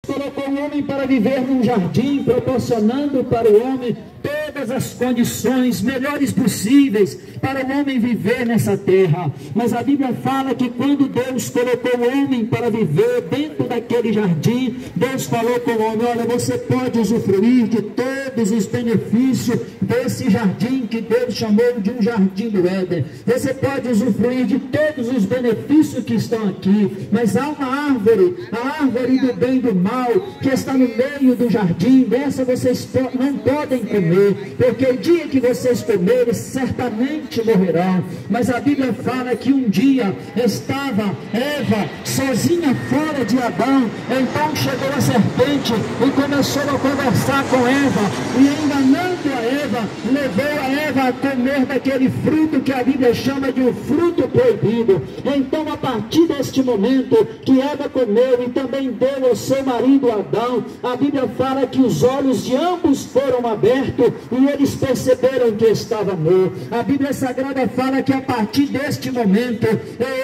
colocou o homem para viver num jardim, proporcionando para o homem todas as condições melhores possíveis para o homem viver nessa terra. Mas a Bíblia fala que quando Deus colocou o homem para viver dentro daquele jardim, Deus falou com o homem: olha, você pode usufruir de todos os benefícios desse jardim que Deus chamou de um jardim do Éden. Você pode usufruir de todos os benefícios que estão aqui, mas há uma árvore, a árvore do bem e do mal, que está no meio do jardim. Dessa vocês não podem comer, porque o dia que vocês comerem, certamente morrerão. Mas a Bíblia fala que um dia estava Eva sozinha fora de Adão. Então chegou a serpente e começou a conversar com Eva, e enganando a Eva, levou a Eva a comer daquele fruto que a Bíblia chama de um fruto proibido. Então, a partir deste momento que Eva comeu e também deu ao seu marido Adão, a Bíblia fala que os olhos de ambos foram abertos e eles perceberam que estava nu. A Bíblia Sagrada fala que a partir deste momento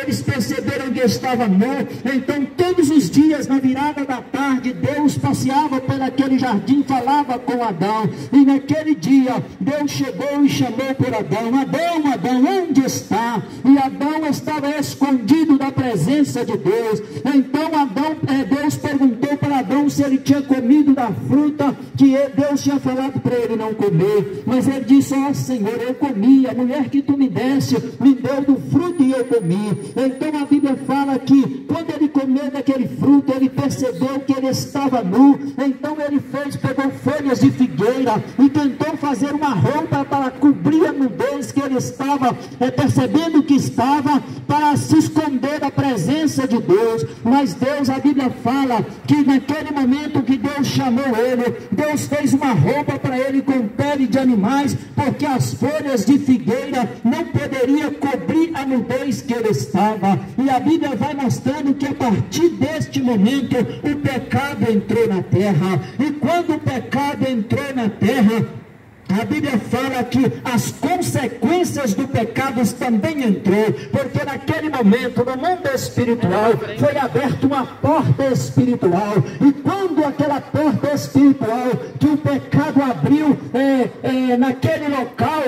eles perceberam que estava nu. Então, todos os dias, na virada da tarde, Deus passeava por aquele jardim, falava com Adão, e naquele dia Deus chegou e chamou por Adão: Adão, Adão, onde está? E Adão estava escondido da presença de Deus. Então Deus perguntou para Adão se ele tinha comido da fruta que Deus tinha falado para ele não comer. Mas ele disse: ó Senhor, eu comi, a mulher que tu me deste me deu do fruto e eu comi. Então a Bíblia fala que quando ele comeu daquele fruto, ele percebeu que ele estava nu. Então ele pegou folhas de figueira e tentou fazer uma roupa para cobrir a nudez que ele estava percebendo que estava, para se esconder da presença de Deus. Mas Deus, a Bíblia fala que naquele momento que Deus chamou ele, Deus fez uma roupa para ele com pele de animais, porque as folhas de figueira não poderiam cobrir a nudez que ele estava. E a Bíblia vai mostrando que a partir deste momento o pecado entrou na terra. E quando o pecado entrou na terra, a Bíblia fala que as consequências do pecado também entrou, porque naquele momento, no mundo espiritual, foi aberta uma porta espiritual, e quando aquela porta espiritual que o pecado abriu naquele local,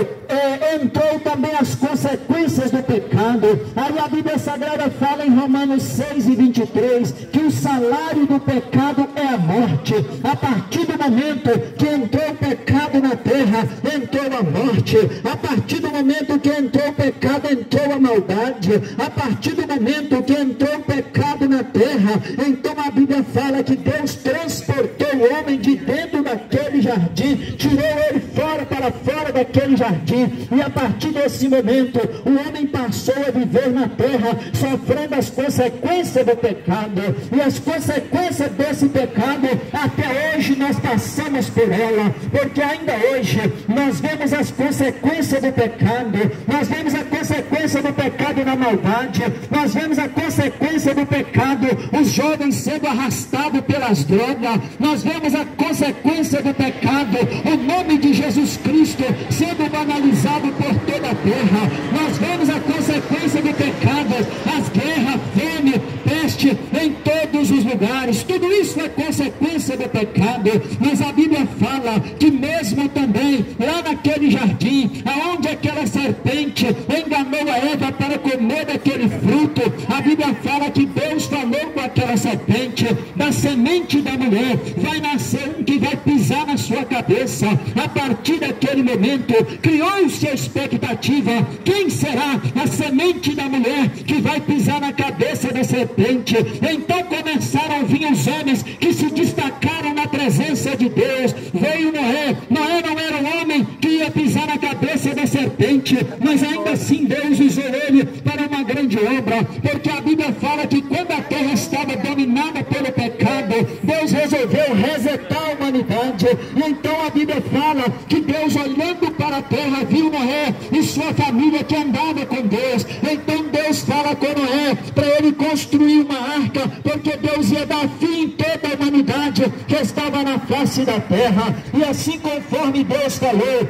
entrou também as consequências do pecado. Aí a Bíblia Sagrada fala em Romanos 6:23, que o salário do pecado é a morte. A partir do momento que entrou o pecado na terra, entrou a morte. A partir do momento que entrou o pecado, entrou a maldade. A partir do momento que entrou o pecado na terra, então a Bíblia fala que Deus transportou o homem de dentro daquele jardim, tirou ele para fora daquele jardim, e a partir desse momento o homem passou a viver na terra, sofrendo as consequências do pecado. E as consequências desse pecado, até hoje nós passamos por ela, porque ainda hoje nós vemos as consequências do pecado. Nós vemos a consequência do pecado na maldade, nós vemos a consequência do pecado, os jovens sendo arrastados pelas drogas, nós vemos a consequência do pecado, o nome de Jesus Cristo sendo banalizado por toda a terra. Nós vemos a consequência do pecado, as guerras, fome, peste em todos os lugares. Tudo isso é consequência do pecado. Mas a Bíblia fala que mesmo também lá naquele jardim, aonde aquela serpente enganou a Eva para comer daquele fruto, a Bíblia fala que Deus falou com aquela serpente: da semente da mulher vai nascer um que vai pisar na sua cabeça. A partir daquele momento criou-se a expectativa: quem será a semente da mulher que vai pisar na cabeça da serpente? Então começaram a vir os homens que se destacaram na presença de Deus. Veio Noé. Noé não era um homem que ia pisar na cabeça da serpente, mas ainda assim Deus usou ele para uma grande obra, porque a Bíblia fala que quando a terra estava dominada pelo pecado, Deus resolveu resetar a humanidade. E então a Bíblia fala que Deus, olhando para a terra, viu Noé e sua família que andava com Deus. Então Deus fala com Noé para ele construir uma arca, porque Deus ia dar fim em toda a humanidade que estava na face da terra. E assim, conforme Deus falou,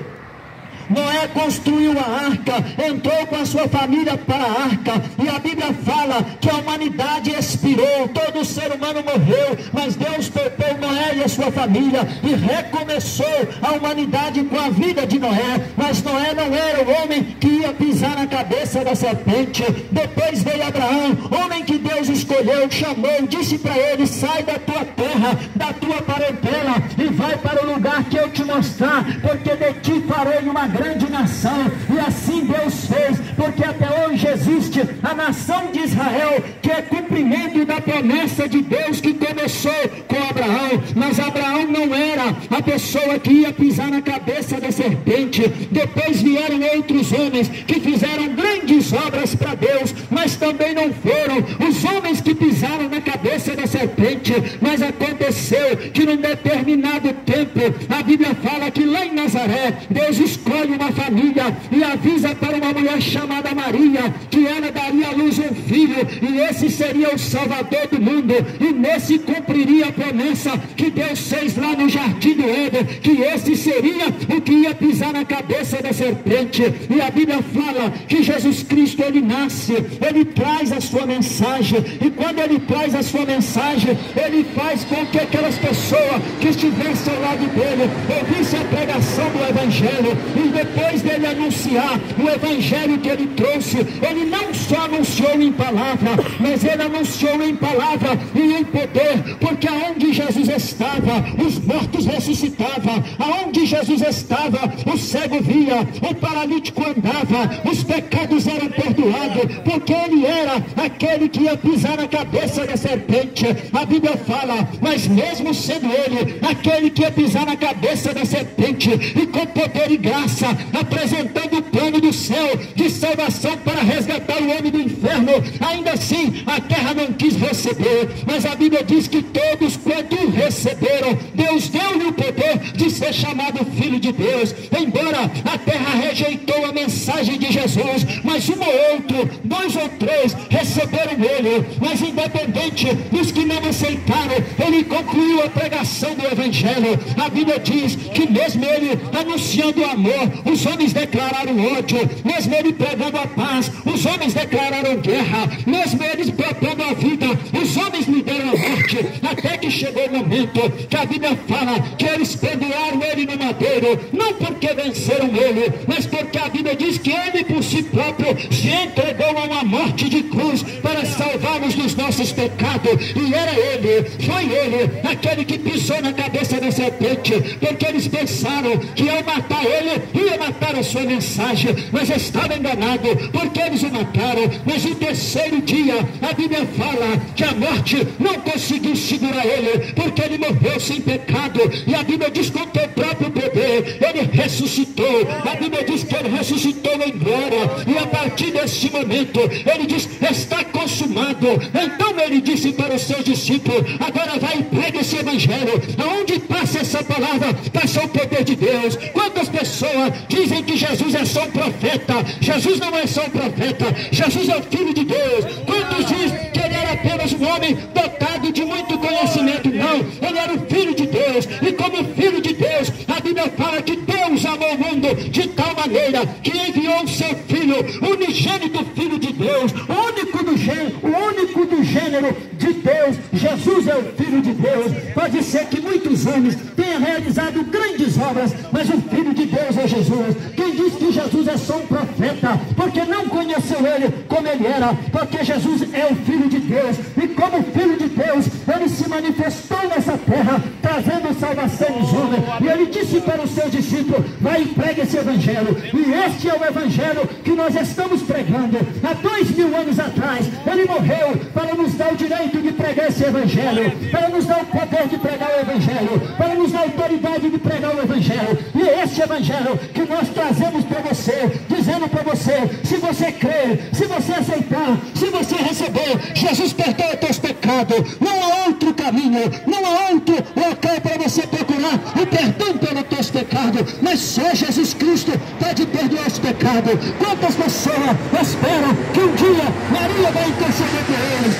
Noé construiu a arca, entrou com a sua família para a arca, e a Bíblia fala que a humanidade expirou, todo ser humano morreu, mas Deus poupou Noé e a sua família, e recomeçou a humanidade com a vida de Noé. Mas Noé não era o homem que ia pisar na cabeça da serpente. Depois veio Abraão, homem que Deus escolheu, chamou, disse para ele: sai da tua terra, da tua parentela, e vai para o lugar que eu te mostrar, porque de ti farei uma grande nação. E assim Deus fez, porque até hoje existe a nação de Israel, que é cumprimento da promessa de Deus que começou com Abraão. Mas Abraão não era a pessoa que ia pisar na cabeça da serpente. Depois vieram outros homens que fizeram grandes obras para Deus, mas também não foram os homens que pisaram na cabeça da serpente. Mas aconteceu que num determinado tempo, a Bíblia fala que lá em Nazaré, Deus escolhe uma família e avisa para uma mulher chamada Maria que ela daria à luz um filho, e esse seria o Salvador do mundo, e nesse cumpriria a promessa que Deus fez lá no Jardim do Éden, que esse seria o que ia pisar na cabeça da serpente. E a Bíblia fala que Jesus Cristo, ele nasce, ele traz a sua mensagem, e quando ele traz a sua mensagem, ele faz com que aquelas pessoas que estivessem ao lado dele ouvissem a pregação do Evangelho, e depois dele anunciar o Evangelho que ele trouxe, ele não só anunciou em palavra, mas ele anunciou em palavra e em poder, porque aonde Jesus estava, os mortos ressuscitavam, aonde Jesus estava, o cego via, o paralítico andava, os pecados eram perdoados, porque ele era aquele que ia pisar na cabeça da serpente. A Bíblia fala, mas mesmo sendo ele aquele que ia pisar na cabeça da serpente, e com poder e graça, apresentando o plano do céu de salvação para resgatar o homem do inferno, ainda assim a terra não quis receber. Mas a Bíblia diz que todos quanto receberam, Deus deu-lhe o poder de ser chamado filho de Deus. Embora a terra rejeitou a mensagem de Jesus, mas um ou outro, dois ou três receberam ele. Mas independente dos que não aceitaram, ele concluiu a pregação do Evangelho. A Bíblia diz que mesmo ele anunciando o amor, os homens declararam ódio. Mesmo ele pregando a paz, os homens declararam guerra. Mesmo eles propondo a vida, os homens lhe deram a morte. Até que chegou o momento que a Bíblia fala que eles penduraram ele no madeiro, não porque venceram ele, mas porque a Bíblia diz que ele por si próprio se entregou a uma morte de cruz para salvar-nos dos nossos pecados. E era ele, foi ele, aquele que pisou na cabeça da serpente, porque eles pensaram que ao matar ele, ia matar a sua mensagem, mas estava enganado, porque eles o mataram. Mas no terceiro dia, a Bíblia fala que a morte não conseguiu segurar ele, porque ele morreu sem pecado, e a Bíblia diz com o teu próprio poder, ele ressuscitou. A Bíblia diz que ele ressuscitou em glória, e a partir desse momento, ele diz, está consumado. Então ele disse para os seus discípulos, agora vai e prega esse Evangelho, aonde passa essa palavra, passa o poder de Deus. Quantas pessoas dizem que Jesus é só um profeta? Jesus não é só um profeta, Jesus é o Filho de Deus. Quantos dizem que ele era apenas um homem dotado de muito conhecimento? Não, ele era o Filho de Deus, e como Filho de Deus, a Bíblia fala que Deus amou o mundo de tal maneira que enviou o seu Filho, unigênito Filho de Deus, o único do gênero de Deus. Jesus é o Filho de Deus. Pode ser que muitos homens tenham realizado grandes obras, mas o Filho de Deus é Jesus. Quem diz que Jesus é só um profeta, porque não conheceu ele como ele era, porque Jesus é o Filho de Deus, e como Filho de Deus, ele se manifestou nessa terra, trazendo salvação aos homens, e ele disse para os seus discípulos, vai e pregue esse Evangelho, e este é o Evangelho que nós estamos pregando. Há 2000 anos atrás, ele morreu para nos dar o direito de pregar esse Evangelho, para nos dar o poder de pregar o Evangelho, para nos dar a autoridade de pregar o Evangelho, e é este Evangelho que nós trazemos para você, dizendo para você, se você crer, se você aceitar, se você receber, Jesus perdoa teus pecados. Não há outro caminho, não há outro local para você procurar o perdão pelos teus pecados, mas só Jesus Cristo pode perdoar os pecados. Quantas pessoas esperam que um dia Maria vai interceder por eles?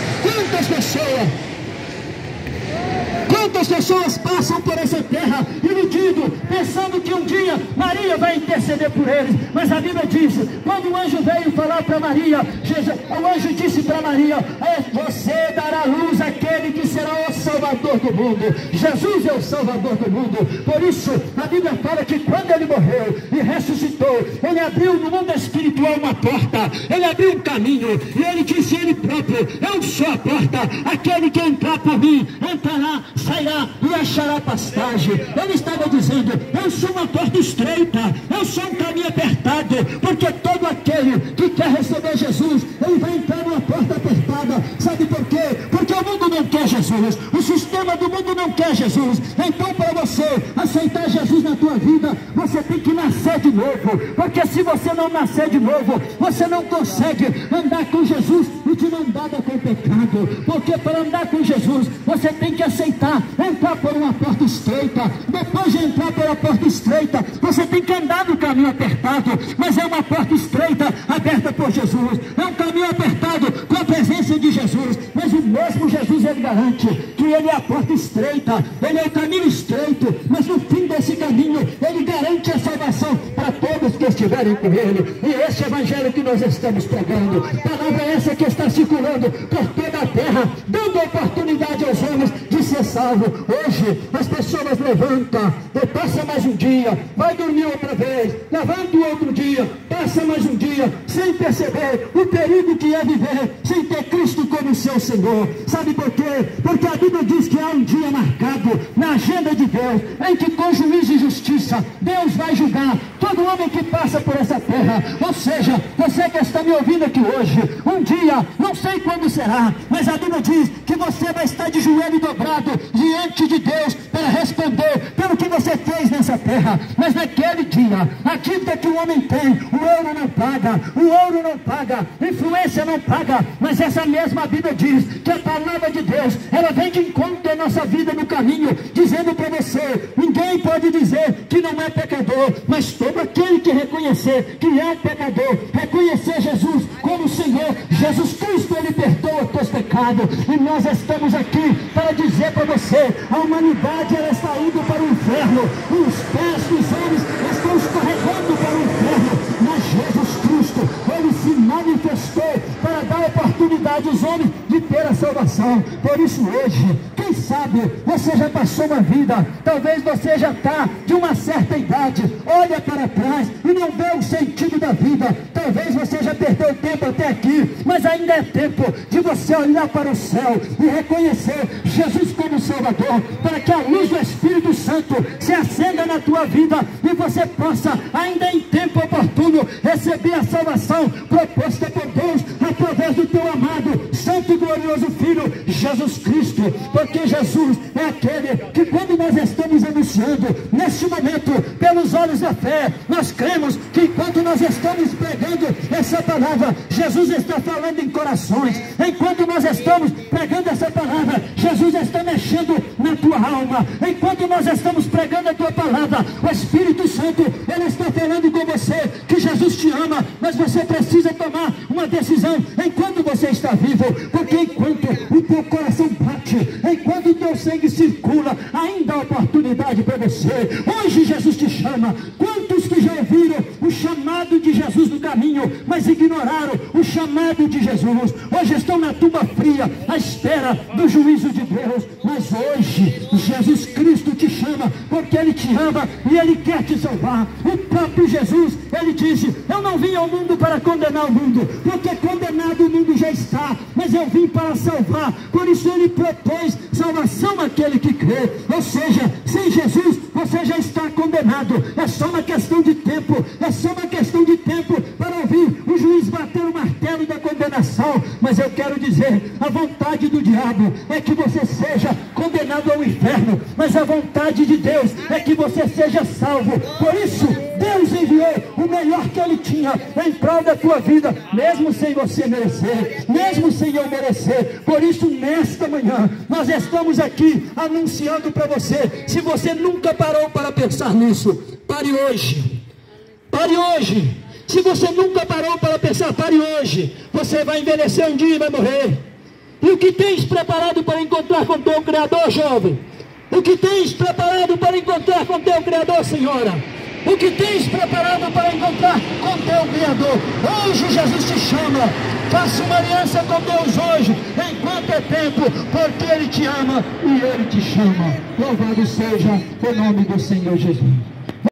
Quantas pessoas passam por essa terra iludido, pensando que um dia Maria vai interceder por eles. Mas a Bíblia diz, quando o anjo veio falar para Maria, o anjo disse para Maria: você dará luz àquele que será o Salvador do mundo. Jesus é o Salvador do mundo. Por isso a Bíblia fala que quando ele morreu e ressuscitou, ele abriu no mundo espiritual uma porta, ele abriu um caminho, e ele disse ele próprio: eu sou a porta, aquele que entrar por mim entrará, sairá e achará pastagem. Ele estava dizendo: eu sou uma porta estreita, eu sou um caminho apertado, porque todo aquele que quer receber Jesus, ele vai entrar numa porta apertada. Sabe por quê? Porque o mundo não quer Jesus, o sistema do mundo não quer Jesus. Então, para você aceitar Jesus na tua vida, você tem que nascer de novo, porque se você não nascer de novo, você não consegue andar com Jesus e de mão dada com o pecado. Porque para andar com Jesus, você tem que aceitar entrar por uma porta estreita. Depois de entrar pela porta estreita, você tem que andar no caminho apertado, mas é uma porta estreita aberta por Jesus, é um caminho apertado com a presença de Jesus. Mas o mesmo Jesus, ele garante que ele é a porta estreita, ele é o caminho estreito, mas no fim desse caminho ele garante a salvação para todos que estiverem com ele. E esse evangelho que nós estamos pregando, palavra essa que está circulando por toda a terra, dando oportunidade aos homens de ser salvo. Hoje as pessoas levantam, passa mais um dia, vai dormir outra vez, levanta outro dia, passa mais um dia, sem perceber o perigo que é viver sem ter Cristo como seu Senhor. Sabe por quê? Porque a Bíblia diz que há um dia marcado na agenda de Deus, em que com juízo e justiça Deus vai julgar todo homem que passa por essa terra. Ou seja, você que está me ouvindo aqui hoje, um dia, não sei quando será, mas a Bíblia diz que você vai estar de joelho dobrado diante de Deus para responder pelo que você fez nessa terra. Mas naquele dia, a dívida que o homem tem, o ouro não paga, influência não paga. Mas essa mesma Bíblia diz que a palavra de Deus, ela vem de encontro à nossa vida no caminho, dizendo para você: ninguém pode dizer que não é pecador, mas todo aquele que reconhecer que é pecador, reconhecer Jesus como Senhor, Jesus Cristo, ele perdoa os teus pecados. E nós estamos aqui para dizer para você: a humanidade, ela está indo para o inferno, os pés dos homens estão escorregando para o inferno, mas Jesus Cristo, ele se manifestou para dar oportunidade aos homens de ter a salvação. Por isso hoje, quem sabe você já passou uma vida, talvez você já está de uma certa idade, olha para trás e não vê o sentido da vida. Talvez você já perdeu tempo até aqui, mas ainda é tempo de você olhar para o céu e reconhecer Jesus como Salvador, para que a luz do Espírito Santo se acenda na tua vida e você possa, ainda em tempo oportuno, receber a salvação proposta por Deus através do teu amado, santo e glorioso Filho Jesus Cristo. Porque Jesus é aquele que, quando nós estamos anunciando neste momento pelos olhos da fé, nós cremos que enquanto nós estamos pregando essa palavra, Jesus está falando em corações. Enquanto nós estamos pregando essa palavra, Jesus está mexendo na tua alma. Enquanto nós estamos pregando a tua palavra, o Espírito Santo, ele está falando com você que Jesus te ama, mas você precisa tomar uma decisão enquanto você está vivo. Porque enquanto o teu coração bate, enquanto o teu sangue circula, ainda há oportunidade para você. Hoje Jesus te chama. Quantos que já ouviram o chamado de Jesus no caminho, mas ignoraram o chamado de Jesus, hoje estão na tumba fria, à espera do juízo de Deus. Mas hoje Jesus Cristo te chama, porque ele te ama e ele quer te salvar. O próprio Jesus, ele disse: eu não vim ao mundo para condenar o mundo, porque condenado o mundo já está, mas eu vim para salvar. Por isso ele propôs salvação àquele que crê. Ou seja, sem Jesus você já está condenado. É só uma questão de tempo, é só uma questão de tempo para ouvir o juiz bater o martelo da condenação. Mas eu quero dizer, a vontade do diabo é que você seja condenado ao inferno, mas a vontade de Deus é que você seja salvo. Por isso Deus enviou o melhor que ele tinha em prol da tua vida, mesmo sem você merecer, mesmo sem eu merecer. Por isso, nesta manhã, nós estamos aqui anunciando para você. Se você nunca parou para pensar nisso, pare hoje. Pare hoje. Se você nunca parou para pensar, pare hoje. Você vai envelhecer um dia e vai morrer. E o que tens preparado para encontrar com o teu Criador, jovem? O que tens preparado para encontrar com teu Criador, Senhora? O que tens preparado para encontrar com teu Criador? Hoje Jesus te chama. Faça uma aliança com Deus hoje, enquanto é tempo, porque Ele te ama e Ele te chama. Louvado seja o nome do Senhor Jesus.